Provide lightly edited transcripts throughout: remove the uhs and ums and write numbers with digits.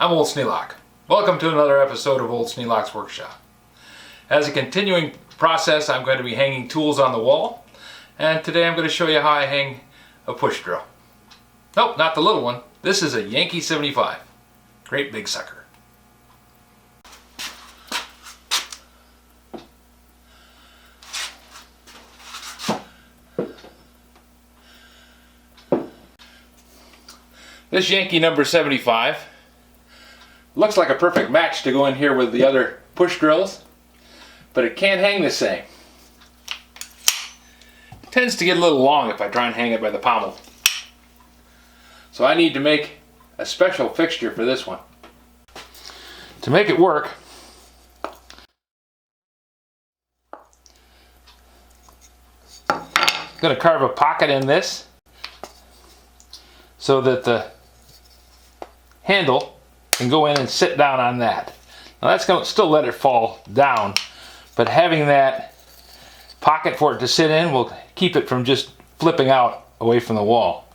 I'm Old Sneelock. Welcome to another episode of Old Sneelock's Workshop. As a continuing process, I'm going to be hanging tools on the wall, and today I'm going to show you how I hang a push drill. Nope, not the little one. This is a Yankee 75. Great big sucker. This Yankee number 75 looks like a perfect match to go in here with the other push drills, but it can't hang the same. It tends to get a little long if I try and hang it by the pommel. So I need to make a special fixture for this one. To make it work, I'm going to carve a pocket in this so that the handle can go in and sit down on that. Now that's going to still let it fall down, but having that pocket for it to sit in will keep it from just flipping out away from the wall.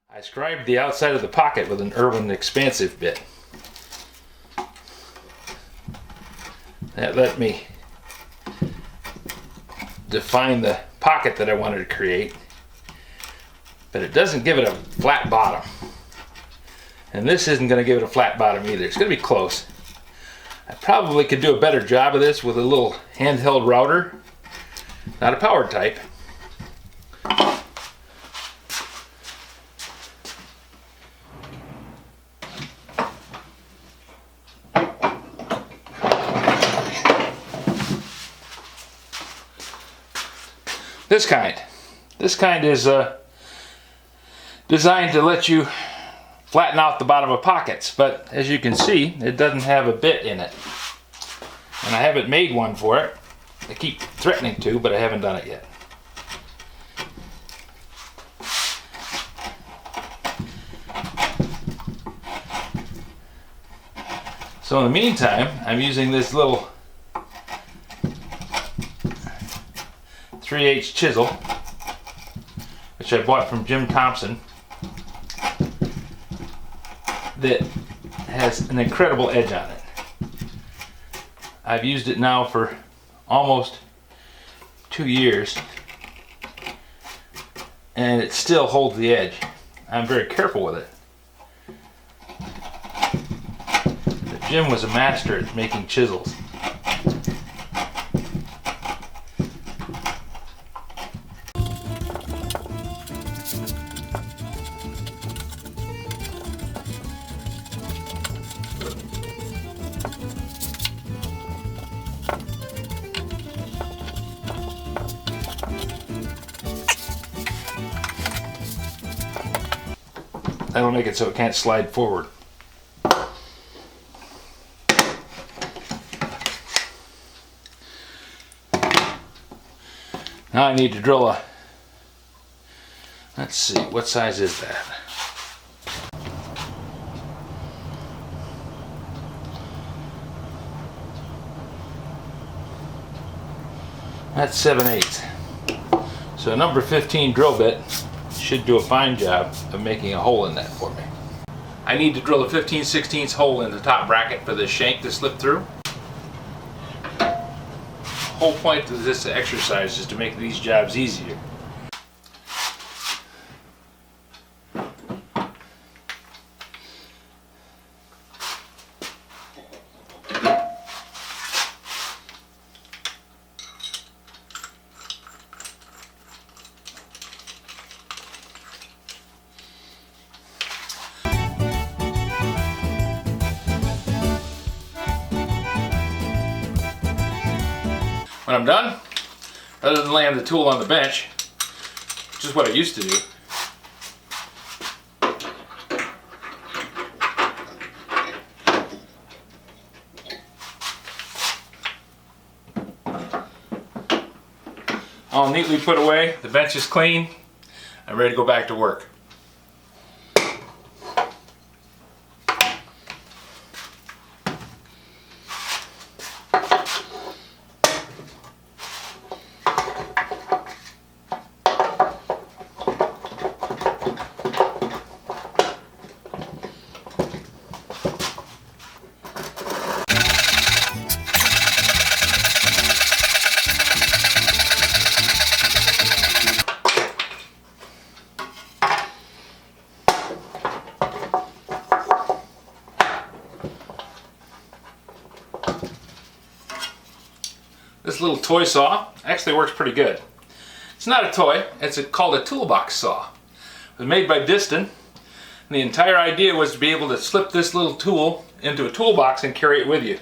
I scribed the outside of the pocket with an Irwin expansive bit. That let me define the pocket that I wanted to create, but it doesn't give it a flat bottom. And this isn't going to give it a flat bottom either. It's going to be close. I probably could do a better job of this with a little handheld router, not a powered type. This kind is designed to let you flatten out the bottom of pockets, but as you can see, it doesn't have a bit in it. And I haven't made one for it. I keep threatening to, but I haven't done it yet. So in the meantime, I'm using this little 3/8 chisel, which I bought from Jim Thompson, that has an incredible edge on it. I've used it now for almost 2 years, and it still holds the edge. I'm very careful with it. But Jim was a master at making chisels. That'll make it so it can't slide forward. Now I need to drill a, let's see, what size is that? That's 7/8. So a number 15 drill bit should do a fine job of making a hole in that for me. I need to drill a 15/16 hole in the top bracket for this shank to slip through. The whole point of this exercise is to make these jobs easier. When I'm done, rather than laying the tool on the bench, which is what I used to do, all neatly put away, the bench is clean, I'm ready to go back to work. little toy saw. Actually works pretty good. It's not a toy, it's called a toolbox saw. It was made by Diston, and the entire idea was to be able to slip this little tool into a toolbox and carry it with you.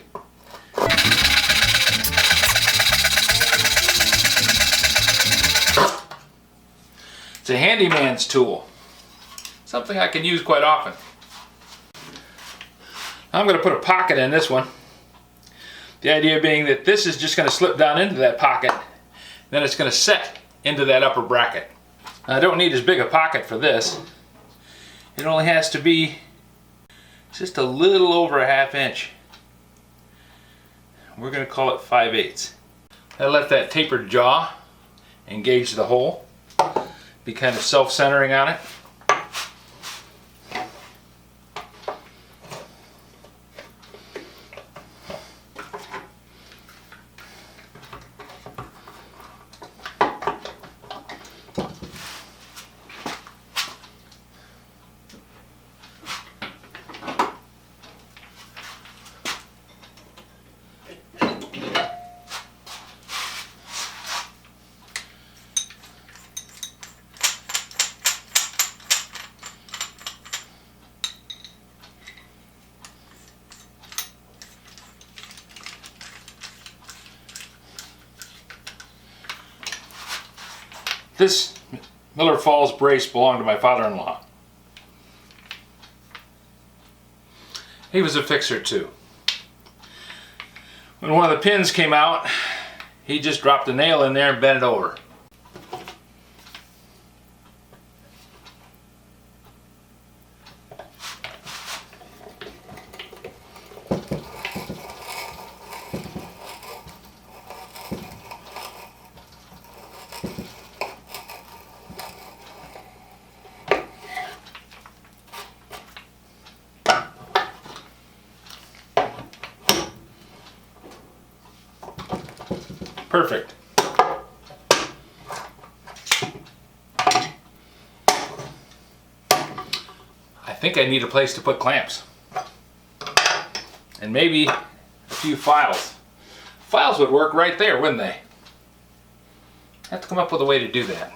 It's a handyman's tool. Something I can use quite often. I'm going to put a pocket in this one. The idea being that this is just going to slip down into that pocket, then it's going to set into that upper bracket. Now, I don't need as big a pocket for this. It only has to be just a little over a ½ inch. We're going to call it 5/8. I let that tapered jaw engage the hole, be kind of self-centering on it. This Miller Falls brace belonged to my father-in-law. He was a fixer too. When one of the pins came out, he just dropped a nail in there and bent it over. Perfect. I think I need a place to put clamps. And maybe a few files. Files would work right there, wouldn't they? I have to come up with a way to do that.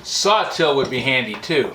Sawtill would be handy too.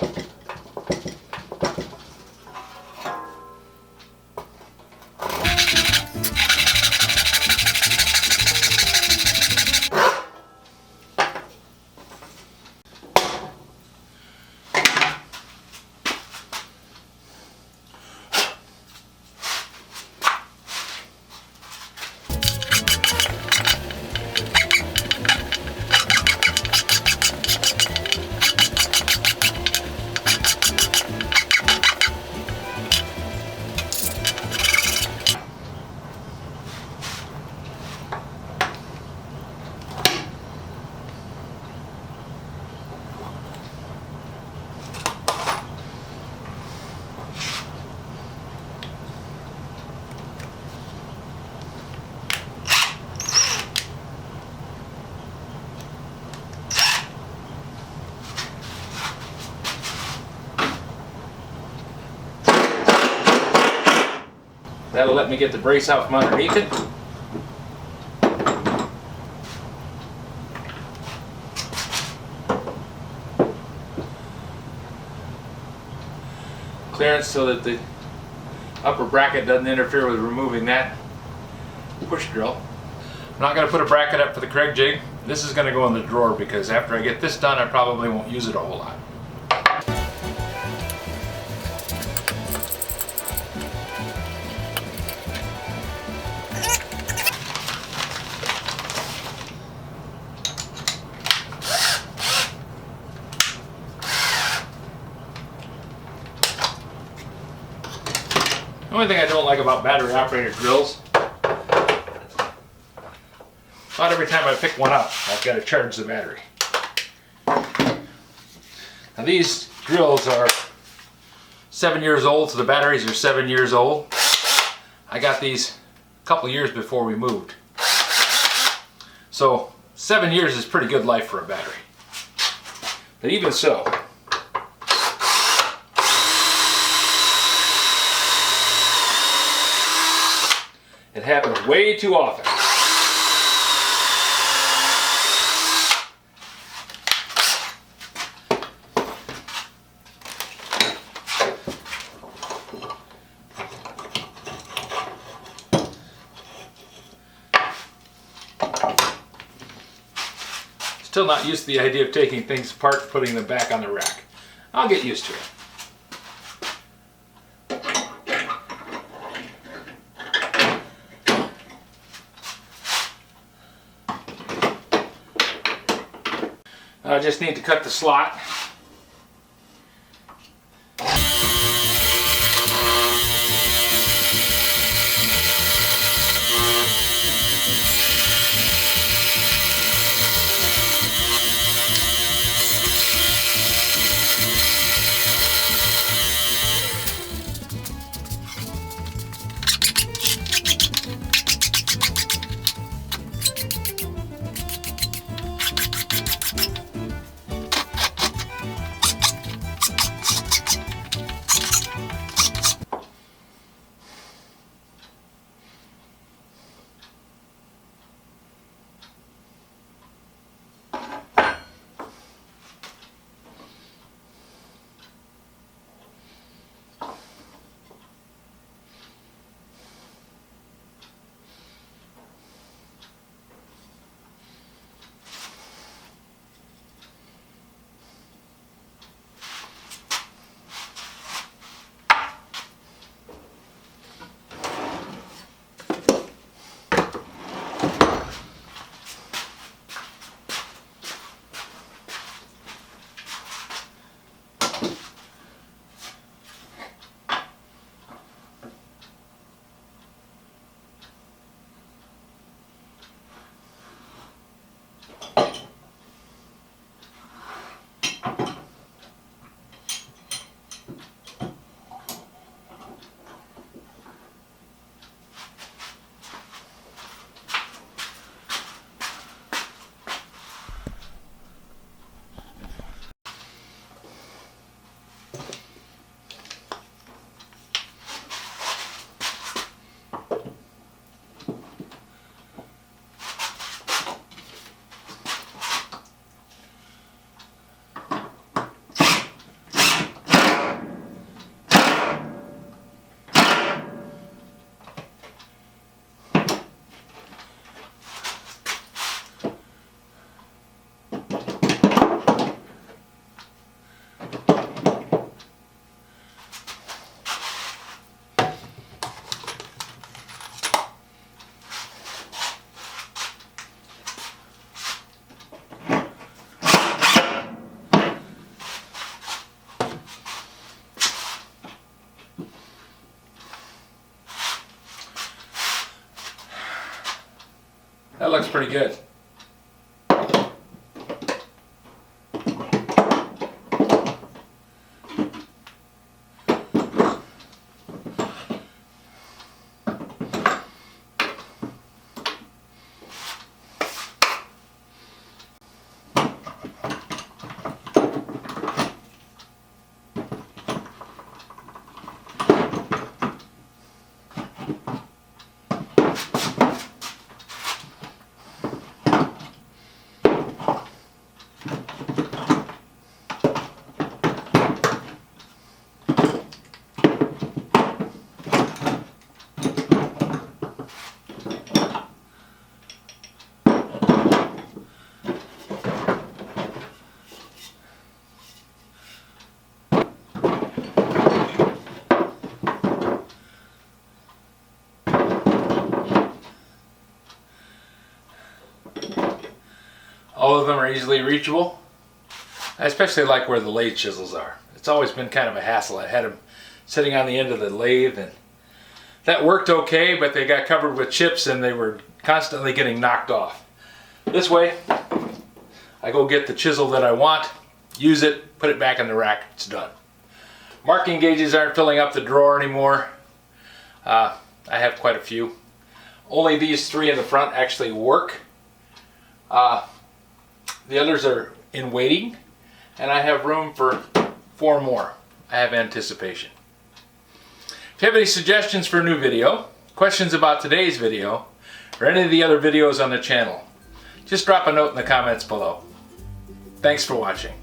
That'll let me get the brace out from underneath it. Clearance so that the upper bracket doesn't interfere with removing that push drill. I'm not going to put a bracket up for the Craig jig. This is going to go in the drawer because after I get this done I probably won't use it a whole lot. The only thing I don't like about battery operated drills, about every time I pick one up, I've got to charge the battery. Now these drills are 7 years old, so the batteries are 7 years old. I got these a couple years before we moved. So 7 years is pretty good life for a battery. But even so, it happens way too often. Still not used to the idea of taking things apart and putting them back on the rack. I'll get used to it. I just need to cut the slot. That looks pretty good. All of them are easily reachable. I especially like where the lathe chisels are. It's always been kind of a hassle. I had them sitting on the end of the lathe and That worked okay, but they got covered with chips and they were constantly getting knocked off. This way, I go get the chisel that I want, use it, put it back in the rack, it's done. Marking gauges aren't filling up the drawer anymore. I have quite a few. Only these 3 in the front actually work. The others are in waiting, and I have room for 4 more. I have anticipation. If you have any suggestions for a new video, questions about today's video, or any of the other videos on the channel, just drop a note in the comments below. Thanks for watching.